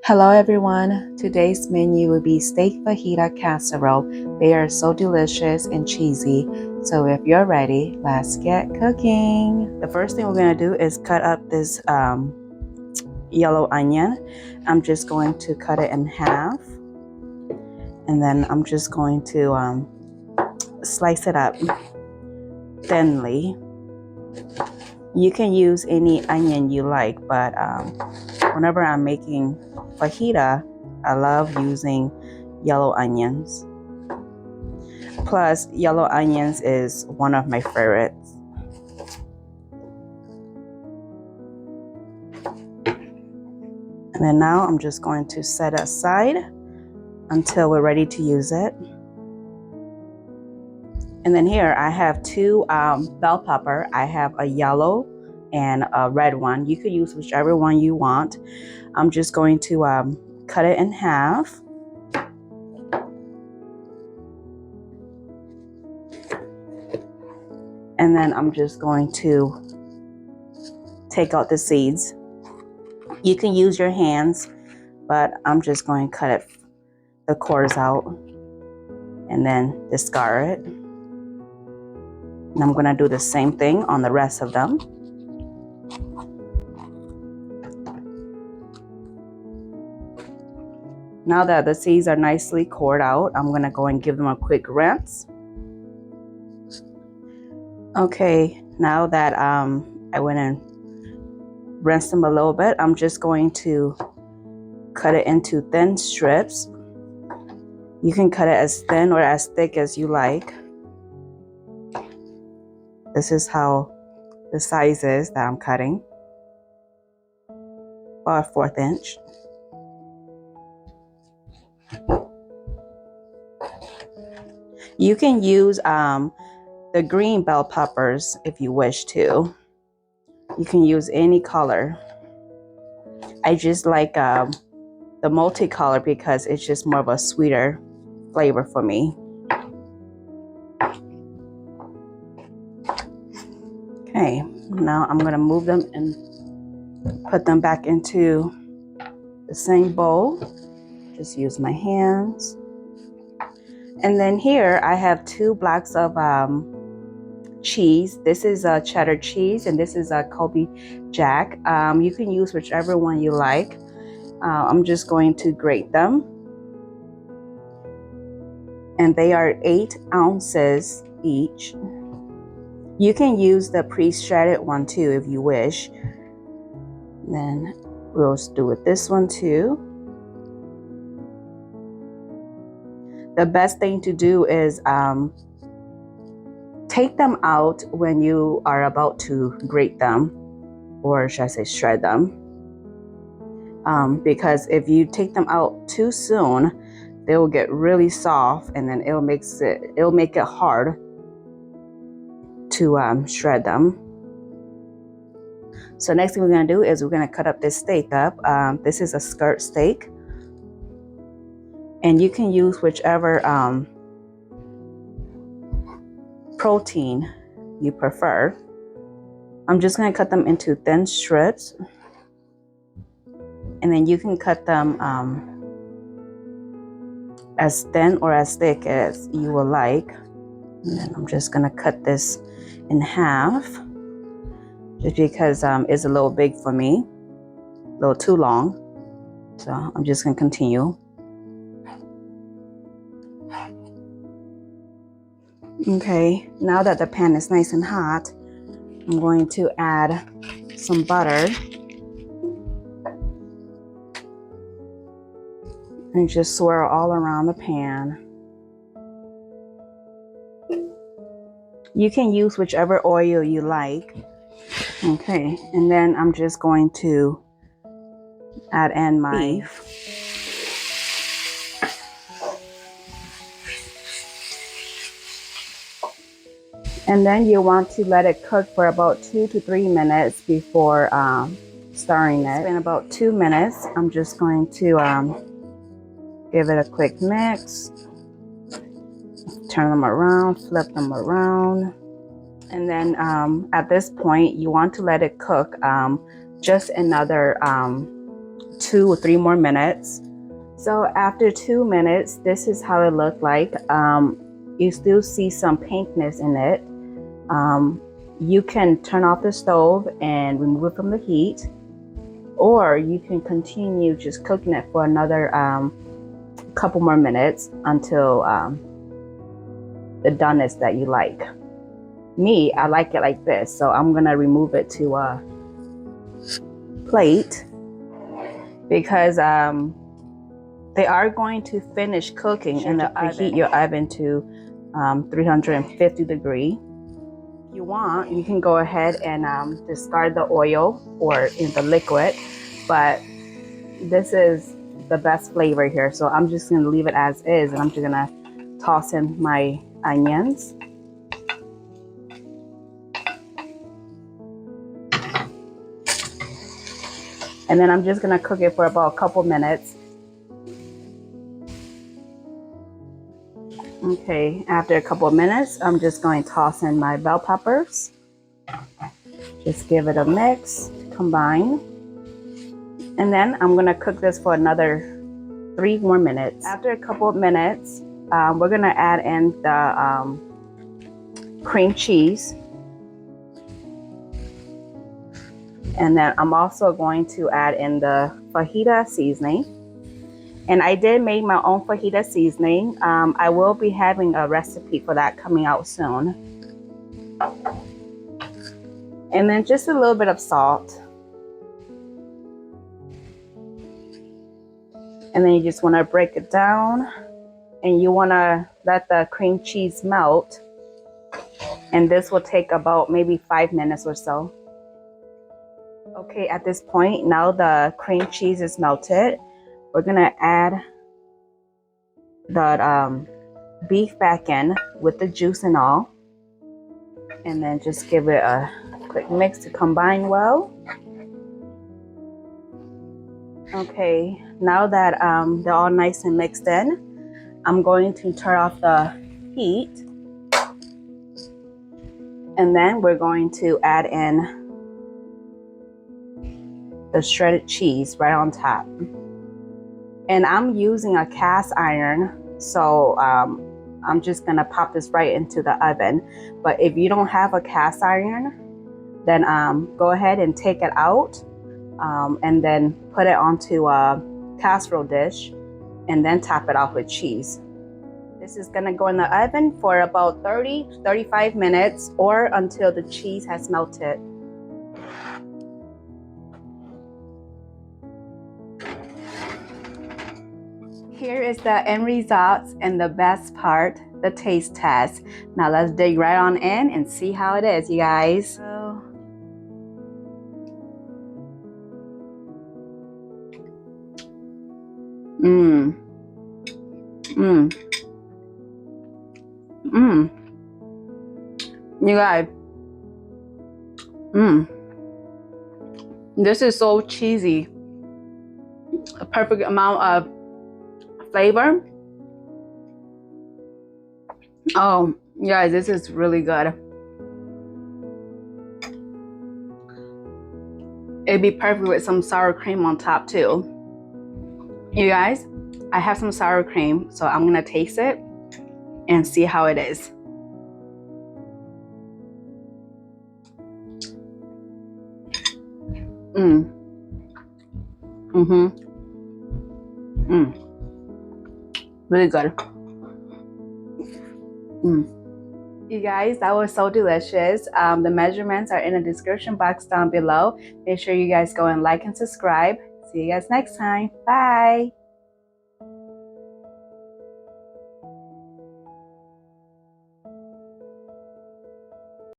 Hello everyone, today's menu will be steak fajita casserole. They are so delicious and cheesy, so if you're ready, let's get cooking. The first thing we're going to do is cut up this yellow onion. I'm just going to cut it in half, and then I'm just going to slice it up thinly. You can use any onion you like, but whenever I'm making fajita, I love using yellow onions. Plus, yellow onions is one of my favorites. And then now I'm just going to set it aside until we're ready to use it. And then here I have two bell pepper. I have a yellow and a red one. You could use whichever one you want. I'm just going to cut it in half. And then I'm just going to take out the seeds. You can use your hands, but I'm just going to cut the cores out and then discard it. And I'm going to do the same thing on the rest of them. Now that the seeds are nicely cored out, I'm going to go and give them a quick rinse. Okay, now that I went and rinsed them a little bit, I'm just going to cut it into thin strips. You can cut it as thin or as thick as you like. This is how the size is that I'm cutting. About a 1/4 inch. You can use the green bell peppers if you wish to. You can use any color. I just like the multicolor because it's just more of a sweeter flavor for me. Okay, now I'm going to move them and put them back into the same bowl. Just use my hands. And then here I have 2 blocks of cheese. This is a cheddar cheese and this is a Coby Jack. You can use whichever one you like. I'm just going to grate them. And they are 8 ounces each. You can use the pre-shredded one too if you wish. Then we'll do with this one too. The best thing to do is take them out when you are about to grate them, or should I say shred them. Because if you take them out too soon, they will get really soft, and then it'll make it hard to shred them. So next thing we're going to do is we're going to cut up this steak up. This is a skirt steak, and you can use whichever protein you prefer. I'm just going to cut them into thin strips, and then you can cut them as thin or as thick as you will like. And then I'm just going to cut this in half just because it's a little big for me, a little too long. So I'm just going to continue. Okay, now that the pan is nice and hot, I'm going to add some butter and just swirl all around the pan. You can use whichever oil you like. Okay, and then I'm just going to add in my beef. And then you want to let it cook for about 2 to 3 minutes before stirring it. It's been about 2 minutes. I'm just going to give it a quick mix. Turn them around, flip them around. And then at this point, you want to let it cook just another 2 or 3 more minutes. So after 2 minutes, this is how it looked like. You still see some pinkness in it. You can turn off the stove and remove it from the heat, or you can continue just cooking it for another couple more minutes until the doneness that you like. Me, I like it like this, so I'm gonna remove it to a plate because they are going to finish cooking and preheat your oven to 350 degrees. If you want, you can go ahead and discard the oil or in the liquid, but this is the best flavor here, so I'm just gonna leave it as is, and I'm just gonna toss in my onions. And then I'm just gonna cook it for about a couple minutes. Okay, after a couple of minutes, I'm just going to toss in my bell peppers. Just give it a mix, combine. And then I'm gonna cook this for another 3 more minutes. After a couple of minutes, we're gonna add in the cream cheese. And then I'm also going to add in the fajita seasoning. And I did make my own fajita seasoning. I will be having a recipe for that coming out soon. And then just a little bit of salt. And then you just want to break it down. And you want to let the cream cheese melt. And this will take about maybe 5 minutes or so. Okay, at this point, now the cream cheese is melted. We're gonna add the beef back in with the juice and all. And then just give it a quick mix to combine well. Okay, now that they're all nice and mixed in, I'm going to turn off the heat. And then we're going to add in the shredded cheese right on top. And I'm using a cast iron, so I'm just gonna pop this right into the oven. But if you don't have a cast iron, then go ahead and take it out and then put it onto a casserole dish and then top it off with cheese. This is gonna go in the oven for about 30-35 minutes or until the cheese has melted. Here is the end results and the best part, the taste test. Now let's dig right on in and see how it is, you guys. You guys, this is so cheesy. A perfect amount of flavor. Oh, guys, this is really good. It'd be perfect with some sour cream on top too. You guys, I have some sour cream, so I'm gonna taste it and see how it is. Really good. You guys, that was so delicious. The measurements are in the description box down below. Make sure you guys go and like and subscribe. See you guys next time. Bye.